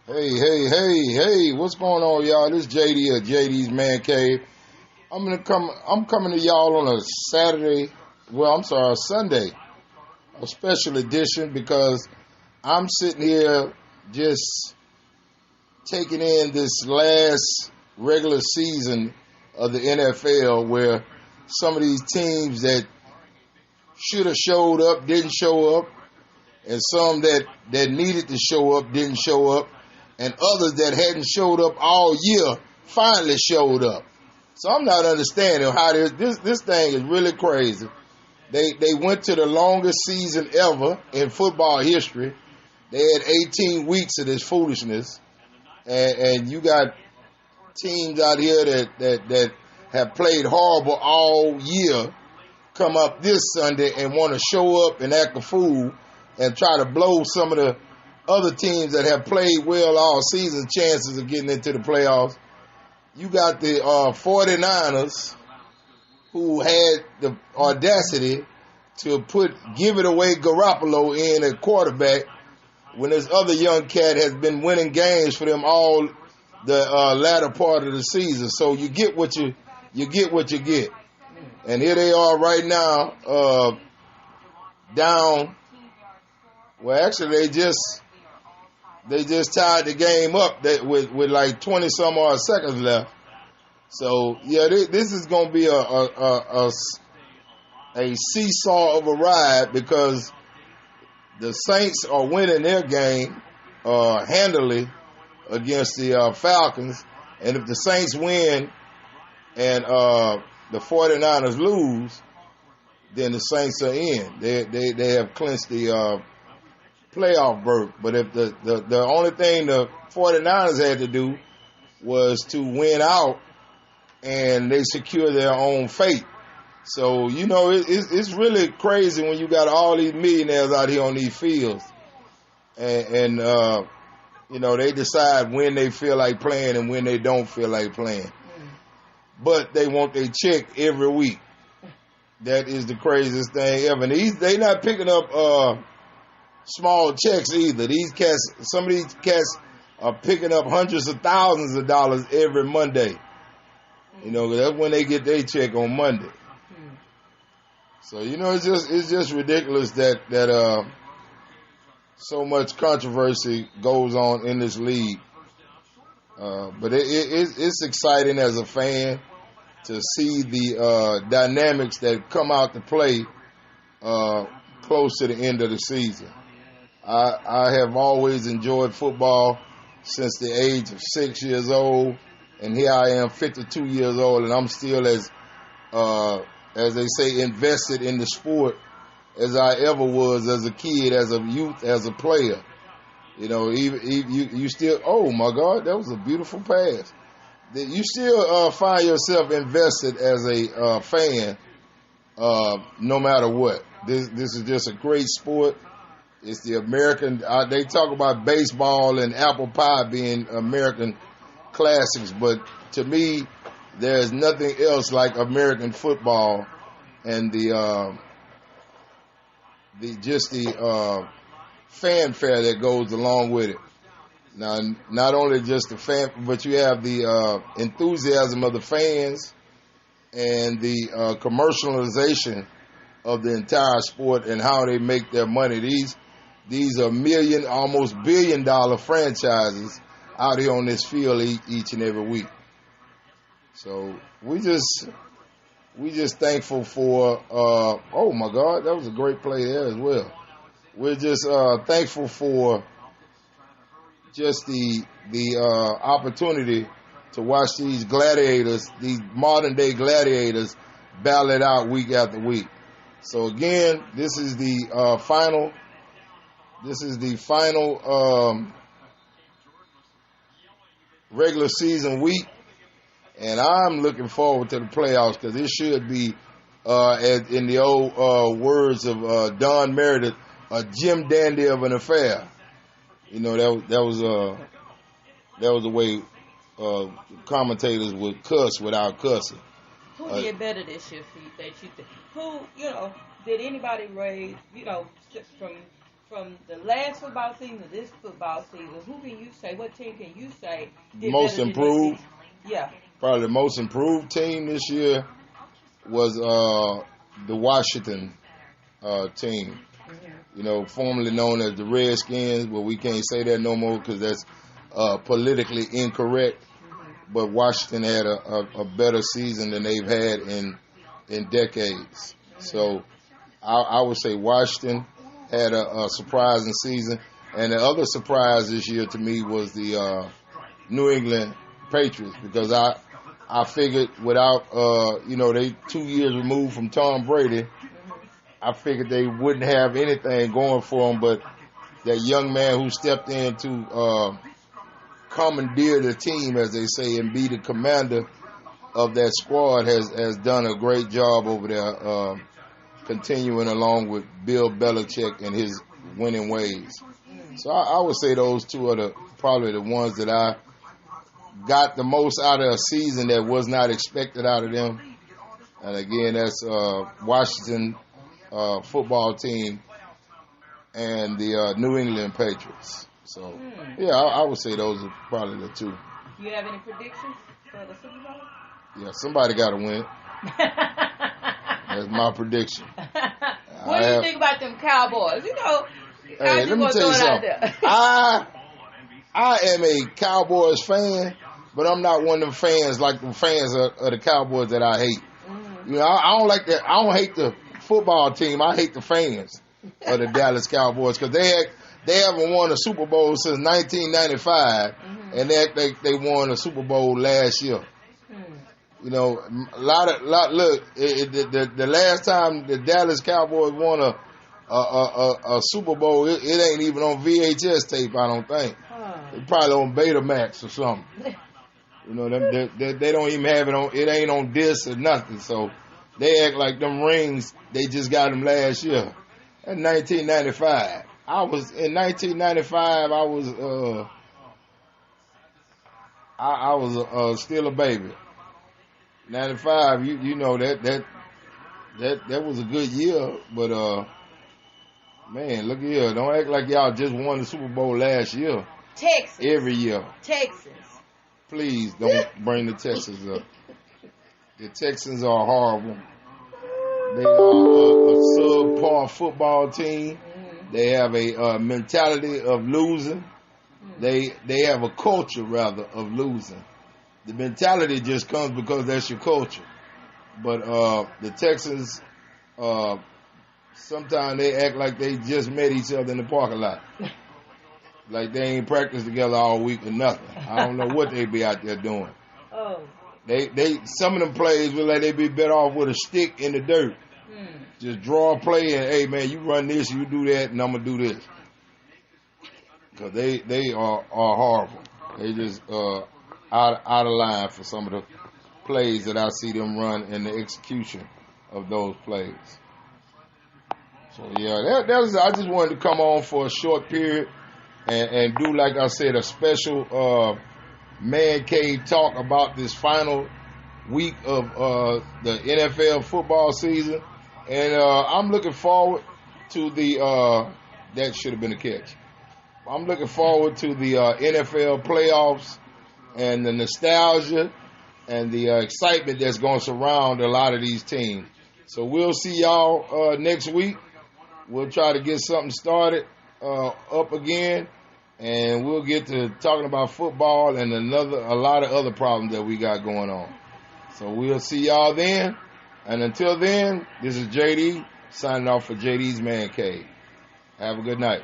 Hey, what's going on, y'all? This JD at JD's Mancave. I'm coming to y'all on a Sunday, a special edition because I'm sitting here just taking in this last regular season of the NFL where some of these teams that should have showed up didn't show up, and some that needed to show up didn't show up, and others that hadn't showed up all year finally showed up. So I'm not understanding how this thing is really crazy. They went to the longest season ever in football history. They had 18 weeks of this foolishness, and you got teams out here that have played horrible all year come up this Sunday and want to show up and act a fool and try to blow some of the other teams that have played well all season chances of getting into the playoffs. You got the 49ers who had the audacity to give it away Garoppolo in at quarterback when this other young cat has been winning games for them all the latter part of the season. So you get what you get. And here they are right now, down. Well, actually, they just tied the game up with like 20 some odd seconds left. So yeah, this is gonna be a seesaw of a ride because the Saints are winning their game handily against the Falcons, and if the Saints win and the 49ers lose, then the Saints are in. They have clinched the playoff berth. But if the only thing the 49ers had to do was to win out, and they secure their own fate. So, it's really crazy when you got all these millionaires out here on these fields. And they decide when they feel like playing and when they don't feel like playing. But they want their check every week. That is the craziest thing ever. And they not picking up small checks either. Some of these cats are picking up hundreds of thousands of dollars every Monday. That's when they get their check on Monday. So it's just ridiculous that so much controversy goes on in this league. But it's exciting as a fan to see the dynamics that come out to play close to the end of the season. I have always enjoyed football since the age of 6 years old, and here I am, 52 years old, and I'm still as they say, invested in the sport as I ever was as a kid, as a youth, as a player. You still, oh my God, that was a beautiful pass. You still find yourself invested as a fan, no matter what. This is just a great sport. It's the American. They talk about baseball and apple pie being American classics, but to me, there's nothing else like American football and the fanfare that goes along with it. Now, not only just the fan, but you have the enthusiasm of the fans and the commercialization of the entire sport and how they make their money. These are almost billion-dollar franchises out here on this field each and every week. So we just thankful for. Oh my God, that was a great play there as well. We're just thankful for just the opportunity to watch these gladiators, these modern day gladiators, battle it out week after week. So again, this is the final. This is the final regular season week, and I'm looking forward to the playoffs because it should be, in the old words of Don Meredith, a Jim Dandy of an affair. That was the way commentators would cuss without cussing. Who did better this year that you think? Who, did anybody raise, from from the last football season to this football season, who can you say? What team can you say did Most better improved? Yeah. Probably the most improved team this year was the Washington team. You know, formerly known as the Redskins, but we can't say that no more because that's politically incorrect. But Washington had a better season than they've had in decades. So I would say Washington had a surprising season. And the other surprise this year to me was the New England Patriots, because I figured without, they 2 years removed from Tom Brady, I figured they wouldn't have anything going for them, but that young man who stepped in to commandeer the team, as they say, and be the commander of that squad has done a great job over there, continuing along with Bill Belichick and his winning ways. So I would say those two are probably the ones that I got the most out of a season that was not expected out of them. And again, that's Washington football team and the New England Patriots. So, yeah, I would say those are probably the two. You have any predictions for the Super Bowl? Yeah, somebody got to win. That's my prediction. What do you think about them Cowboys? Hey, let me tell you something. I am a Cowboys fan, but I'm not one of them fans like the fans of the Cowboys that I hate. You know, I don't like that. I don't hate the football team. I hate the fans of the Dallas Cowboys because they haven't won a Super Bowl since 1995, and they won a Super Bowl last year. You know, the last time the Dallas Cowboys won a Super Bowl, it ain't even on VHS tape, I don't think. It's probably on Betamax or something. You know, they don't even have it on. It ain't on disc or nothing. So they act like them rings. They just got them last year. In 1995, I was still a baby. 95, you know that was a good year, but man, look here, don't act like y'all just won the Super Bowl last year. Texas. Every year. Texas. Please don't bring the Texans up. The Texans are horrible. They are a subpar football team. They have a mentality of losing. They have a culture, rather, of losing. The mentality just comes because that's your culture. But the Texans, sometimes they act like they just met each other in the parking lot. Like they ain't practiced together all week or nothing. I don't know what they be out there doing. Oh. They some of them plays look like they be better off with a stick in the dirt. Just draw a play and, hey, man, you run this, you do that, and I'm going to do this. Because they are horrible. They just out of line for some of the plays that I see them run and the execution of those plays. So, yeah, I just wanted to come on for a short period and do, like I said, a special Mancave talk about this final week of the NFL football season. And I'm looking forward to that should have been a catch. I'm looking forward to the NFL playoffs and the nostalgia and the excitement that's going to surround a lot of these teams. So we'll see y'all next week. We'll try to get something started up again, and we'll get to talking about football and a lot of other problems that we got going on. So we'll see y'all then. And until then, this is JD signing off for JD's Man Cave. Have a good night.